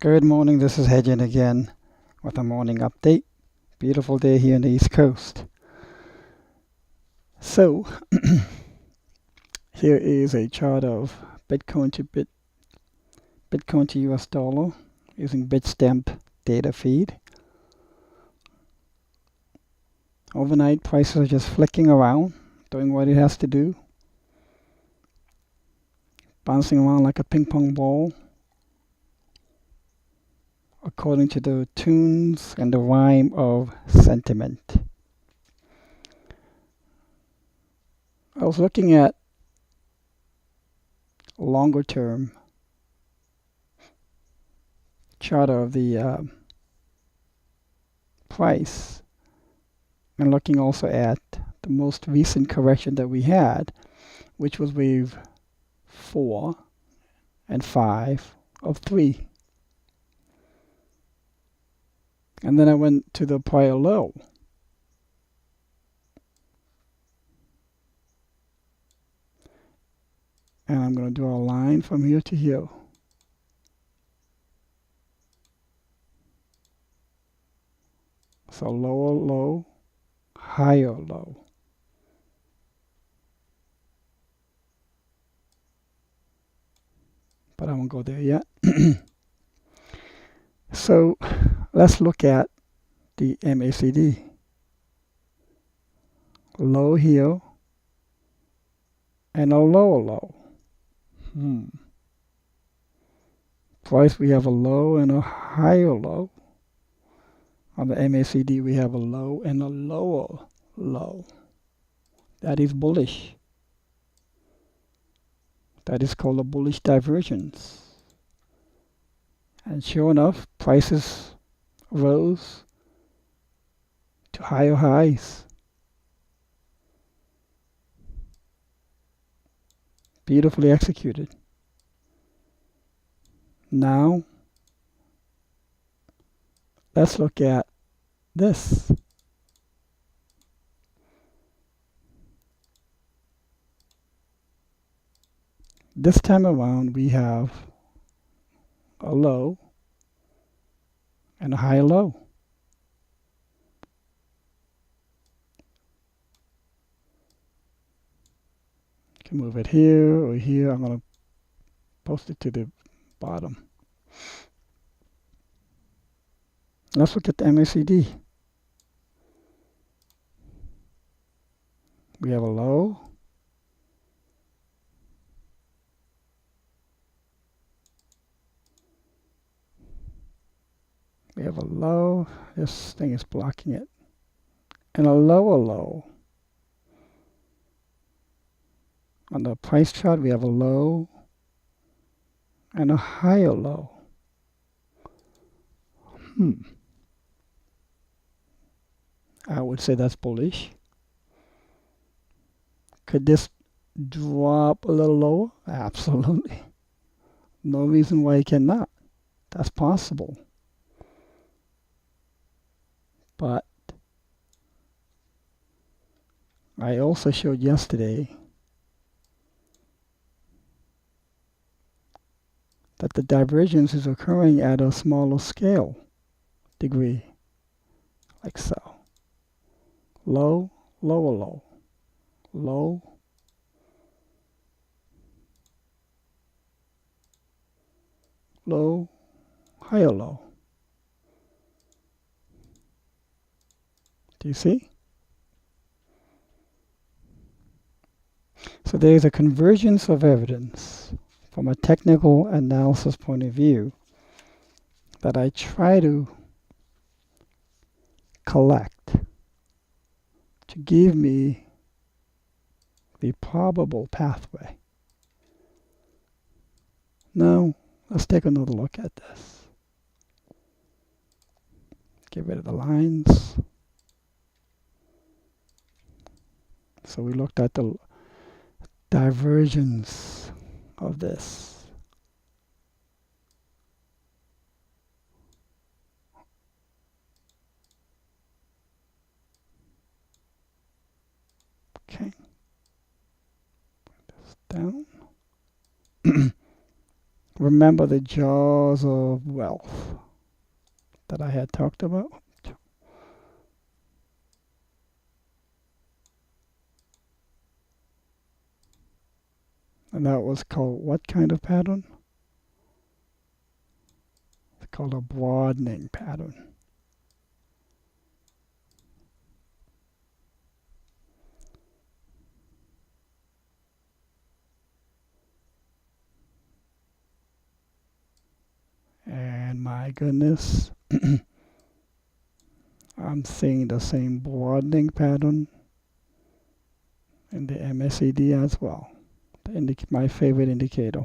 Good morning, this is Hedgen again with a morning update. Beautiful day here on the East Coast. So, here is a chart of Bitcoin to US dollar using Bitstamp data feed. Overnight prices are just flicking around, doing what it has to do, bouncing around like a ping pong ball, according to the tunes and the rhyme of sentiment. I was looking at longer term chart of the price and looking also at the most recent correction that we had, which was wave 4 and 5 of 3. And then I went to the prior low. And I'm going to draw a line from here to here. So lower low, higher low. But I won't go there yet. So let's look at the MACD. Low here and a lower low. Price, we have a low and a higher low. On the MACD, we have a low and a lower low. That is bullish. That is called a bullish divergence. And sure enough, prices rose to higher highs. Beautifully executed. Now, let's look at this. This time around, we have a low and a high low. You can move it here or here. I'm going to post it to the bottom. Let's look at the MACD. We have a low. We have a low. This thing is blocking it. And a lower low. On the price chart, we have a low and a higher low. I would say that's bullish. Could this drop a little lower? Absolutely. No reason why it cannot. That's possible. But I also showed yesterday that the divergence is occurring at a smaller scale degree, like so. Low, lower low, low, low, higher low. Do you see? So there is a convergence of evidence from a technical analysis point of view that I try to collect to give me the probable pathway. Now, let's take another look at this. Get rid of the lines. So we looked at the divergence of this. Okay. Put this down. remember the jaws of wealth that I had talked about? And that was called what kind of pattern? It's called a broadening pattern. And my goodness, I'm seeing the same broadening pattern in the MACD as well. My favorite indicator.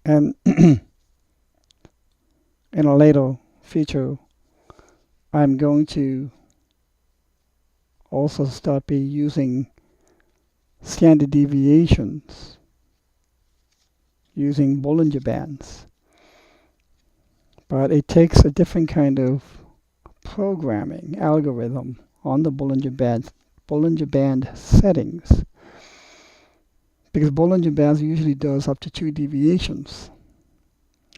And in a later feature, I'm going to also start using standard deviations using Bollinger Bands. But it takes a different kind of programming algorithm on the Bollinger Band settings. Because Bollinger Bands usually does up to 2 deviations.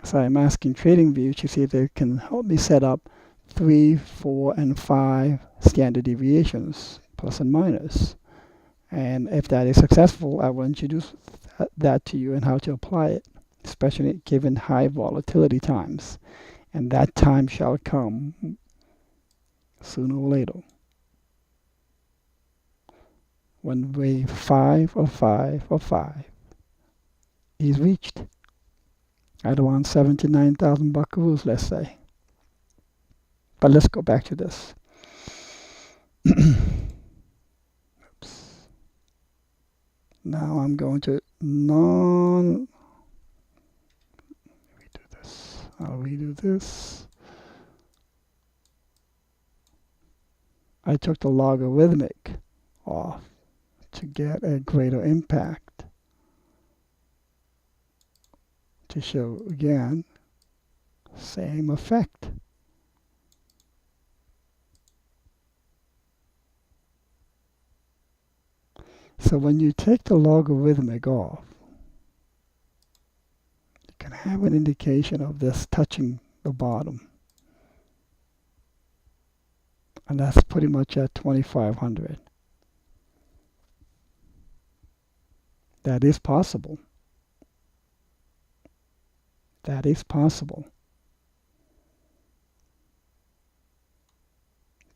So I'm asking TradingView to see if they can help me set up 3, 4, and 5 standard deviations, plus and minus. And if that is successful, I will introduce that to you and how to apply it, especially given high volatility times. And that time shall come sooner or later, when wave 5 of 5 of 5 is reached at around 79,000 buckaroos, let's say. But let's go back to this. Oops. Now I'm going to redo this. I'll redo this. I took the logarithmic off to get a greater impact. To show again, same effect. So when you take the logarithmic off, you can have an indication of this touching the bottom. And that's pretty much at 2,500. That is possible. That is possible.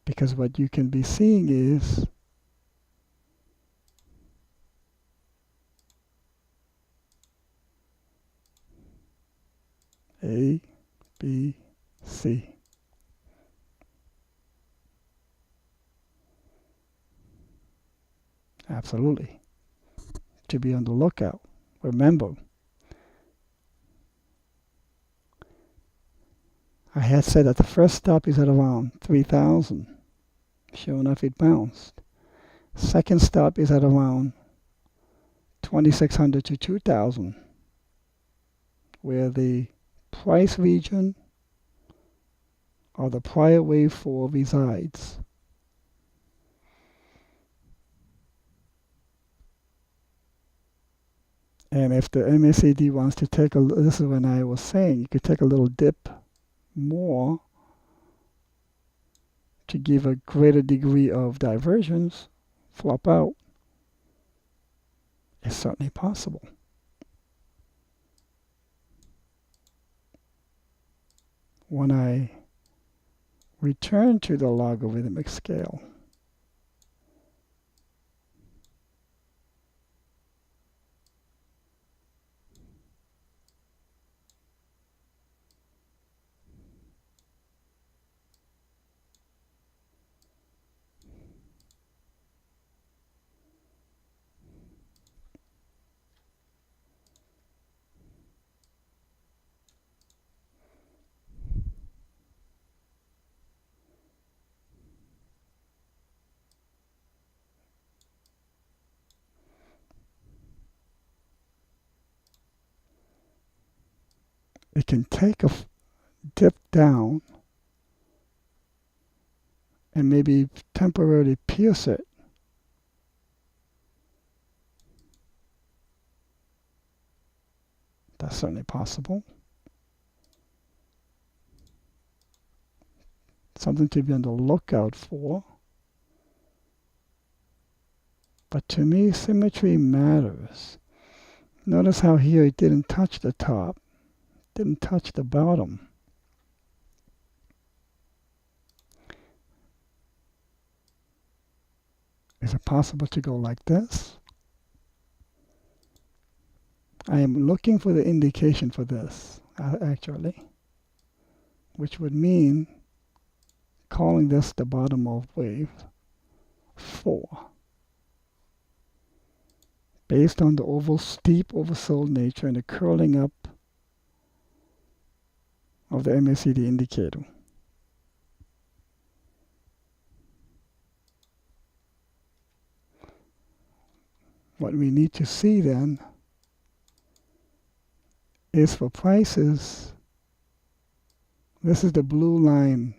Because what you can be seeing is A, B, C. Absolutely. To be on the lookout. Remember, I had said that the first stop is at around 3,000. Sure enough, it bounced. Second stop is at around 2,600 to 2,000, where the price region or the prior wave 4 resides. And if the MACD wants to take this is when I was saying you could take a little dip more to give a greater degree of divergence, flop out, is certainly possible. When I return to the logarithmic scale, it can take a dip down and maybe temporarily pierce it That's certainly possible. Something to be on the lookout for. But to me, symmetry matters. Notice how here it didn't touch the top, didn't touch the bottom. Is it possible to go like this? I am looking for the indication for this, actually, which would mean calling this the bottom of wave 4. Based on the steep oversold nature and the curling up of the MACD indicator. What we need to see then is for prices, this is the blue line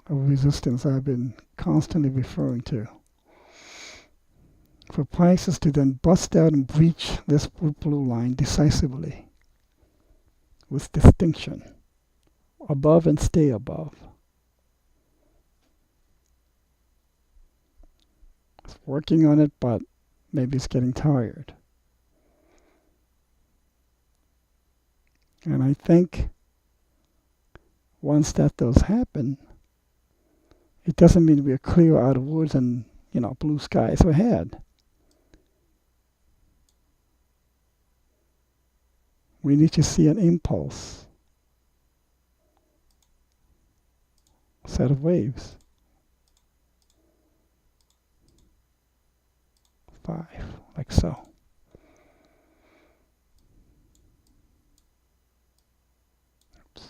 of resistance I've been constantly referring to. For prices to then bust out and breach this blue line decisively, with distinction, above and stay above. It's working on it, but maybe it's getting tired. And I think once that does happen, it doesn't mean we're clear out of woods and, blue skies ahead. We need to see an impulse, set of waves. 5, like so. Oops.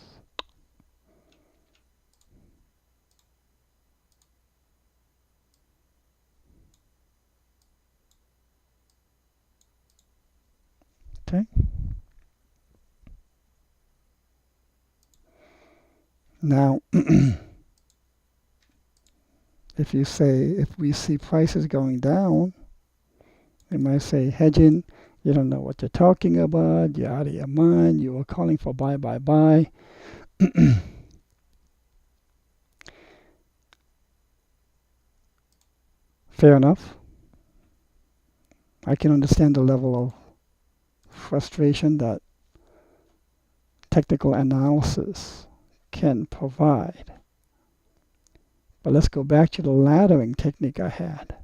Okay. Now, if we see prices going down, we might say, hedging, you don't know what you're talking about, you're out of your mind, you were calling for buy, buy, buy. Fair enough. I can understand the level of frustration that technical analysis can provide. But let's go back to the laddering technique I had.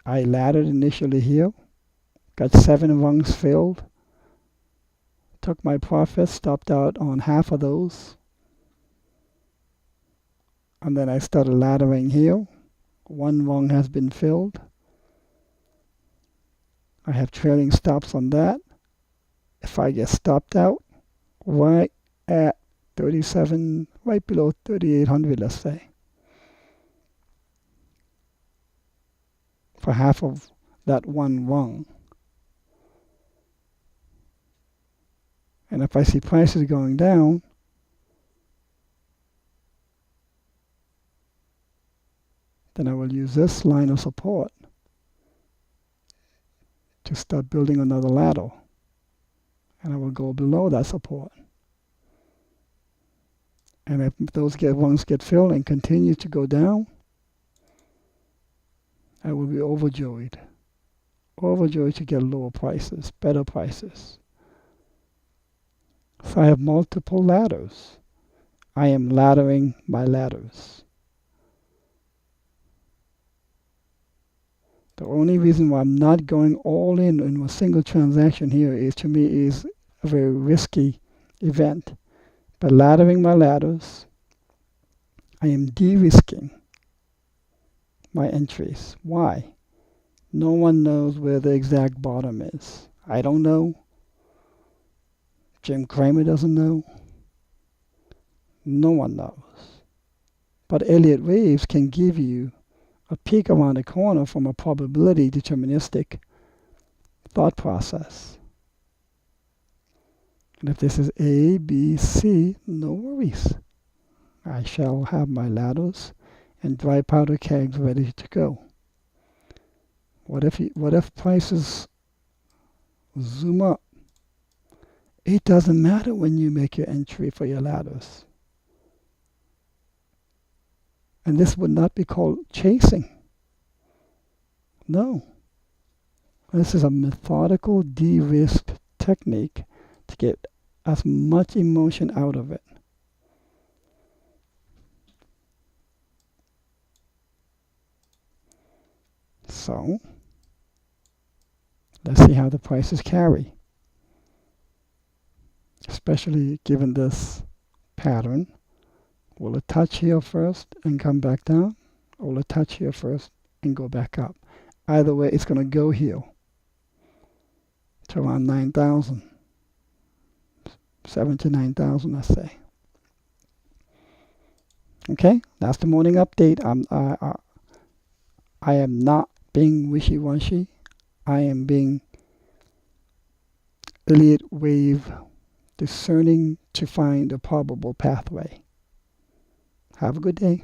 I laddered initially here, got 7 rungs filled, took my profit, stopped out on half of those, and then I started laddering here. 1 rung has been filled. I have trailing stops on that. If I get stopped out, right at 37, right below 3,800, let's say, for half of that 1 rung. And if I see prices going down, then I will use this line of support to start building another ladder. And I will go below that support. And if those rungs get filled and continue to go down, I will be overjoyed. Overjoyed to get lower prices, better prices. So I have multiple ladders. I am laddering my ladders. The only reason why I'm not going all in a single transaction here is, to me, is a very risky event. By laddering my ladders, I am de-risking my entries. Why? No one knows where the exact bottom is. I don't know. Jim Cramer doesn't know. No one knows. But Elliott waves can give you a peek around the corner from a probability deterministic thought process. And if this is A, B, C, no worries. I shall have my ladders and dry powder kegs ready to go. What if prices zoom up? It doesn't matter when you make your entry for your ladders. And this would not be called chasing. No. This is a methodical de-risk technique to get as much emotion out of it. So, let's see how the prices carry. Especially given this pattern. Will it touch here first and come back down? Or will it touch here first and go back up? Either way, it's going to go here to around 9,000. 7 to 9,000, let's say. Okay, that's the morning update. I am not being wishy-washy. I am being Elliott wave discerning to find a probable pathway. Have a good day.